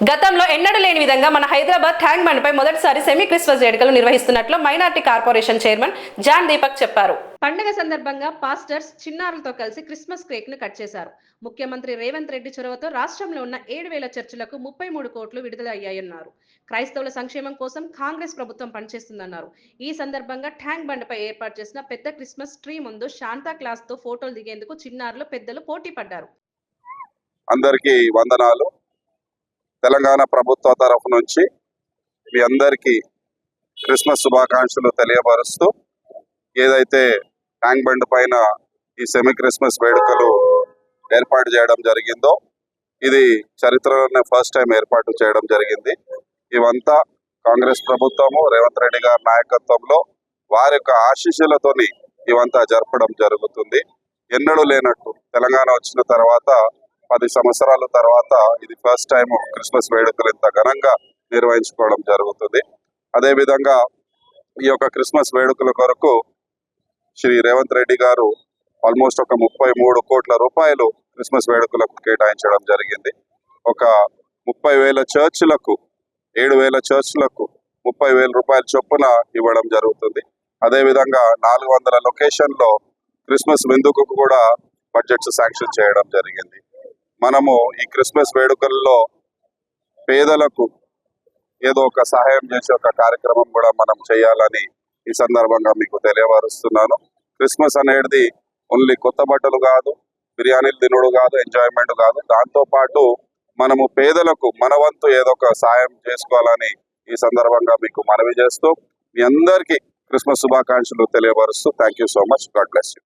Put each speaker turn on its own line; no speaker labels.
గతంలో ఎన్నడూ లేని విధంగా మన హైదరాబాద్ ట్యాంక్ బండ్ పై మొదటిసారి సెమీ క్రిస్మస్ వేడుకలు నిర్వహిస్తున్నట్లు minority corporation chairman John Deepak చెప్పారు. పండుగ సందర్భంగా పాస్టర్స్ చిన్నారులతో కలిసి క్రిస్మస్ కేక్ ను కట్ చేశారు. ముఖ్యమంత్రి రేవంత్ రెడ్డి చొరవతో రాష్ట్రంలో ఉన్న 7,000 చర్చిలకు 33 కోట్లు విడుదల అయ్యాయన్నారు. క్రైస్తవుల సంక్షేమం కోసం కాంగ్రెస్ ప్రభుత్వం పనిచేస్తుందన్నారు. ఈ సందర్భంగా ట్యాంక్ బండ్ పై ఏర్పాటు చేసిన పెద్ద క్రిస్మస్ ట్రీ ముందు శాంతా క్లాస్ తో ఫోటోలు దిగేందుకు చిన్నారులు పెద్దలు పోటీ పడ్డారు.
అందరికీ వందనాలు. తెలంగాణ ప్రభుత్వ తరఫు నుంచి మీ అందరికీ క్రిస్మస్ శుభాకాంక్షలు తెలియపరుస్తూ, ఏదైతే ట్యాంక్ బండ్ పైన ఈ సెమీ క్రిస్మస్ వేడుకలు ఏర్పాటు చేయడం జరిగిందో, ఇది చరిత్రలోనే ఫస్ట్ టైం ఏర్పాటు చేయడం జరిగింది. ఇవంతా కాంగ్రెస్ ప్రభుత్వము రేవంత్ రెడ్డి గారి నాయకత్వంలో వారి యొక్క ఆశీస్సులతోని ఇవంతా జరపడం జరుగుతుంది. ఎన్నడూ లేనట్టు తెలంగాణ వచ్చిన తర్వాత 10 సంవత్సరాల తర్వాత ఇది ఫస్ట్ టైం క్రిస్మస్ వేడుకలు ఇంత ఘనంగా నిర్వహించుకోవడం జరుగుతుంది. అదేవిధంగా ఈ యొక్క క్రిస్మస్ వేడుకల కొరకు శ్రీ రేవంత్ రెడ్డి గారు ఆల్మోస్ట్ ఒక 33 కోట్ల రూపాయలు క్రిస్మస్ వేడుకలకు కేటాయించడం జరిగింది. ఒక 30,000 చర్చిలకు 7,000 చర్చిలకు 30,000 రూపాయల చొప్పున ఇవ్వడం జరుగుతుంది. అదేవిధంగా 400 లొకేషన్లో క్రిస్మస్ విందుకు కూడా బడ్జెట్స్ శాంక్షన్ చేయడం జరిగింది. మనము ఈ క్రిస్మస్ వేడుకల్లో పేదలకు ఏదో ఒక సహాయం చేసే ఒక కార్యక్రమం కూడా మనం చేయాలని ఈ సందర్భంగా మీకు తెలియపరుస్తున్నాను. క్రిస్మస్ అనేది ఓన్లీ కొత్త బట్టలు కాదు, బిర్యానీలు తినుడు కాదు, ఎంజాయ్మెంట్ కాదు. దాంతోపాటు మనము పేదలకు మన వంతు ఏదో ఒక సహాయం చేసుకోవాలని ఈ సందర్భంగా మీకు మనవి చేస్తూ, మీ అందరికీ క్రిస్మస్ శుభాకాంక్షలు తెలియపరుస్తూ thank you so much. God bless you.